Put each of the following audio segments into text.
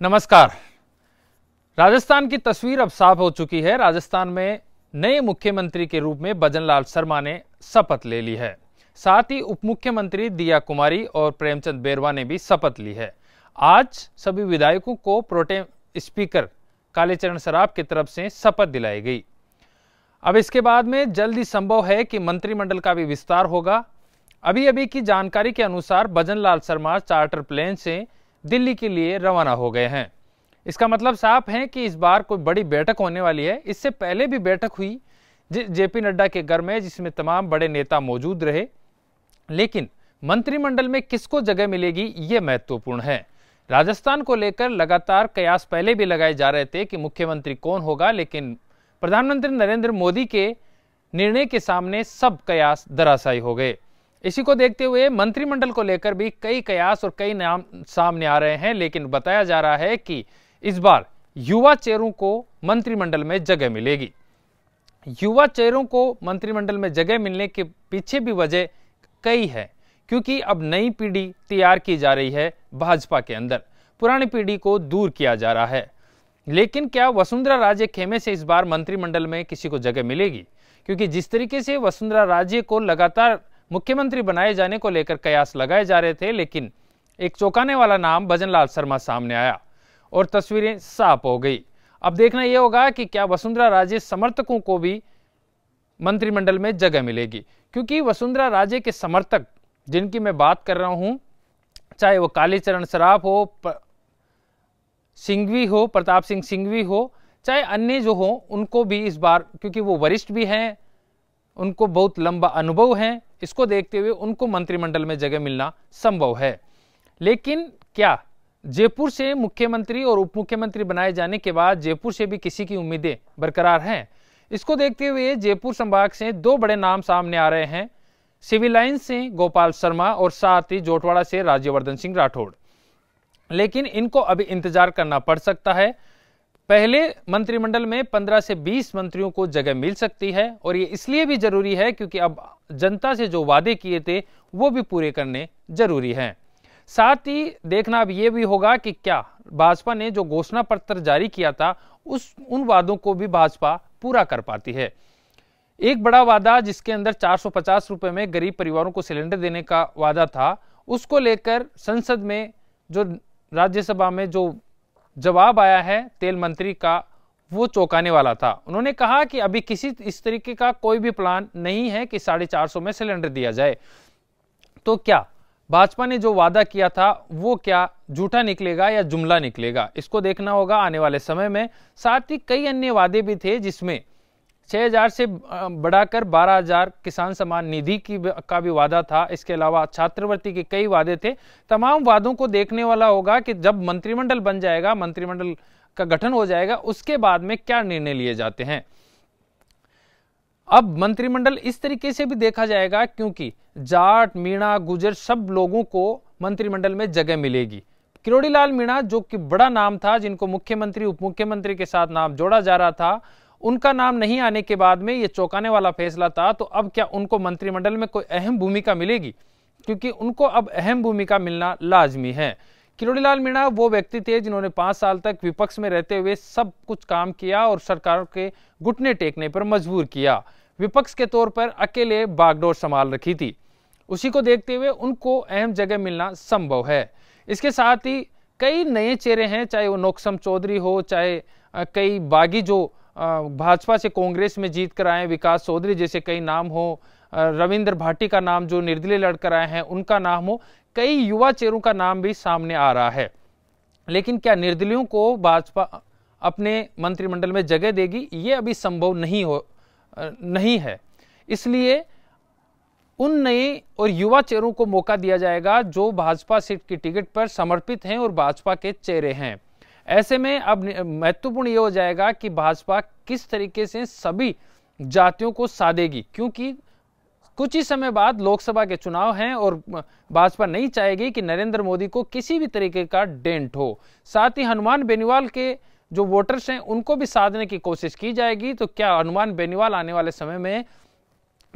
नमस्कार। राजस्थान की तस्वीर अब साफ हो चुकी है। राजस्थान में नए मुख्यमंत्री के रूप में भजन लाल शर्मा ने शपथ ले ली है। साथ ही उप मुख्यमंत्री दिया कुमारी और प्रेमचंद बैरवा ने भी शपथ ली है। आज सभी विधायकों को प्रोटेम स्पीकर कालीचरण सराफ की तरफ से शपथ दिलाई गई। अब इसके बाद में जल्द ही संभव है कि मंत्रिमंडल का भी विस्तार होगा। अभी की जानकारी के अनुसार भजन लाल शर्मा चार्टर प्लेन से दिल्ली के लिए रवाना हो गए हैं। इसका मतलब साफ है कि इस बार कोई बड़ी बैठक होने वाली है। इससे पहले भी बैठक हुई जेपी नड्डा के घर में, जिसमें तमाम बड़े नेता मौजूद रहे, लेकिन मंत्रिमंडल में किसको जगह मिलेगी ये महत्वपूर्ण है। राजस्थान को लेकर लगातार कयास पहले भी लगाए जा रहे थे कि मुख्यमंत्री कौन होगा, लेकिन प्रधानमंत्री नरेंद्र मोदी के निर्णय के सामने सब कयास धराशायी हो गए। इसी को देखते हुए मंत्रिमंडल को लेकर भी कई कयास और कई नाम सामने आ रहे हैं, लेकिन बताया जा रहा है कि इस बार युवा चेहरों को मंत्रिमंडल में जगह मिलेगी। युवा चेहरों को मंत्रिमंडल में जगह मिलने के पीछे भी वजह कई है, क्योंकि अब नई पीढ़ी तैयार की जा रही है भाजपा के अंदर, पुरानी पीढ़ी को दूर किया जा रहा है। लेकिन क्या वसुंधरा राजे खेमे से इस बार मंत्रिमंडल में किसी को जगह मिलेगी? क्योंकि जिस तरीके से वसुंधरा राजे को लगातार मुख्यमंत्री बनाए जाने को लेकर कयास लगाए जा रहे थे, लेकिन एक चौंकाने वाला नाम भजन लाल शर्मा सामने आया और तस्वीरें साफ हो गई। अब देखना यह होगा कि क्या वसुंधरा राजे समर्थकों को भी मंत्रिमंडल में जगह मिलेगी, क्योंकि वसुंधरा राजे के समर्थक जिनकी मैं बात कर रहा हूं, चाहे वो कालीचरण सराफ हो, सिंघवी हो, प्रताप सिंह सिंघवी हो, चाहे अन्य जो हो, उनको भी इस बार, क्योंकि वो वरिष्ठ भी हैं, उनको बहुत लंबा अनुभव है, इसको देखते हुए उनको मंत्रिमंडल में जगह मिलना संभव है। लेकिन क्या जयपुर से मुख्यमंत्री और उप मुख्यमंत्री बनाए जाने के बाद जयपुर से भी किसी की उम्मीदें बरकरार हैं? इसको देखते हुए जयपुर संभाग से दो बड़े नाम सामने आ रहे हैं। सिविल लाइन्स से गोपाल शर्मा और साथ ही जोटवाड़ा से राज्यवर्धन सिंह राठौड़। लेकिन इनको अभी इंतजार करना पड़ सकता है। पहले मंत्रिमंडल में 15 से 20 मंत्रियों को जगह मिल सकती है, और ये इसलिए भी जरूरी है क्योंकि अब जनता से जो वादे किए थे वो भी पूरे करने जरूरी हैं। साथ ही देखना अब ये भी होगा कि क्या भाजपा ने जो घोषणा पत्र जारी किया था उन वादों को भी भाजपा पूरा कर पाती है। एक बड़ा वादा जिसके अंदर 450 रुपए में गरीब परिवारों को सिलेंडर देने का वादा था, उसको लेकर संसद में जो राज्यसभा में जो जवाब आया है तेल मंत्री का, वो चौंकाने वाला था। उन्होंने कहा कि अभी किसी इस तरीके का कोई भी प्लान नहीं है कि 450 में सिलेंडर दिया जाए। तो क्या भाजपा ने जो वादा किया था वो क्या झूठा निकलेगा या जुमला निकलेगा? इसको देखना होगा आने वाले समय में। साथ ही कई अन्य वादे भी थे, जिसमें 6000 से बढ़ाकर 12000 किसान सम्मान निधि का भी वादा था। इसके अलावा छात्रवृत्ति के कई वादे थे। तमाम वादों को देखने वाला होगा कि जब मंत्रिमंडल बन जाएगा, मंत्रिमंडल का गठन हो जाएगा, उसके बाद में क्या निर्णय लिए जाते हैं। अब मंत्रिमंडल इस तरीके से भी देखा जाएगा क्योंकि जाट, मीणा, गुजर सब लोगों को मंत्रिमंडल में जगह मिलेगी। किरोड़ी लाल मीणा जो कि बड़ा नाम था, जिनको मुख्यमंत्री उप मुख्यमंत्री के साथ नाम जोड़ा जा रहा था, उनका नाम नहीं आने के बाद में ये चौंकाने वाला फैसला था। तो अब क्या उनको मंत्रिमंडल में कोई अहम भूमिका मिलेगी? क्योंकि उनको अब अहम भूमिका मिलना लाजमी है। किरोड़ी लाल मीणा वो व्यक्ति थे जिन्होंने 5 साल तक विपक्ष में रहते हुए सब कुछ काम किया और सरकार के घुटने टेकने पर मजबूर किया। विपक्ष के तौर पर अकेले बागडोर संभाल रखी थी। उसी को देखते हुए उनको अहम जगह मिलना संभव है। इसके साथ ही कई नए चेहरे हैं, चाहे वो नोकसम चौधरी हो, चाहे कई बागी जो भाजपा से कांग्रेस में जीत कर आए, विकास चौधरी जैसे कई नाम हो, रविंद्र भाटी का नाम जो निर्दलीय लड़कर आए हैं उनका नाम हो, कई युवा चेहरों का नाम भी सामने आ रहा है। लेकिन क्या निर्दलीयों को भाजपा अपने मंत्रिमंडल में जगह देगी? ये अभी संभव नहीं है। इसलिए उन नए और युवा चेहरों को मौका दिया जाएगा जो भाजपा सीट की टिकट पर समर्पित हैं और भाजपा के चेहरे हैं। ऐसे में अब महत्वपूर्ण ये हो जाएगा कि भाजपा किस तरीके से सभी जातियों को साधेगी, क्योंकि कुछ ही समय बाद लोकसभा के चुनाव हैं और भाजपा नहीं चाहेगी कि नरेंद्र मोदी को किसी भी तरीके का डेंट हो। साथ ही हनुमान बेनीवाल के जो वोटर्स हैं उनको भी साधने की कोशिश की जाएगी। तो क्या हनुमान बेनीवाल आने वाले समय में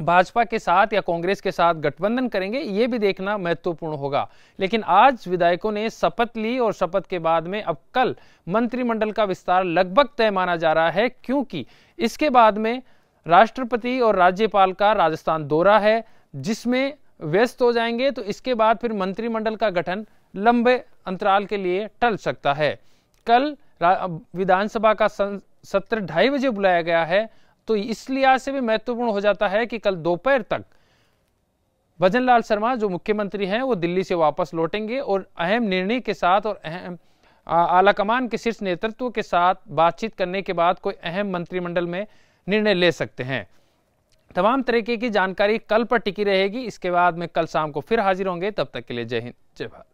भाजपा के साथ या कांग्रेस के साथ गठबंधन करेंगे, ये भी देखना महत्वपूर्ण होगा। लेकिन आज विधायकों ने शपथ ली और शपथ के बाद में अब कल मंत्रिमंडल का विस्तार लगभग तय माना जा रहा है, क्योंकि इसके बाद में राष्ट्रपति और राज्यपाल का राजस्थान दौरा है जिसमें व्यस्त हो जाएंगे। तो इसके बाद फिर मंत्रिमंडल का गठन लंबे अंतराल के लिए टल सकता है। कल विधानसभा का सत्र 2:30 बजे बुलाया गया है, तो इस लिहाज से भी महत्वपूर्ण हो जाता है कि कल दोपहर तक भजनलाल शर्मा जो मुख्यमंत्री हैं वो दिल्ली से वापस लौटेंगे और अहम निर्णय के साथ और अहम आलाकमान के शीर्ष नेतृत्व के साथ बातचीत करने के बाद कोई अहम मंत्रिमंडल में निर्णय ले सकते हैं। तमाम तरीके की जानकारी कल पर टिकी रहेगी। इसके बाद में कल शाम को फिर हाजिर होंगे। तब तक के लिए जय हिंद, जय भारत।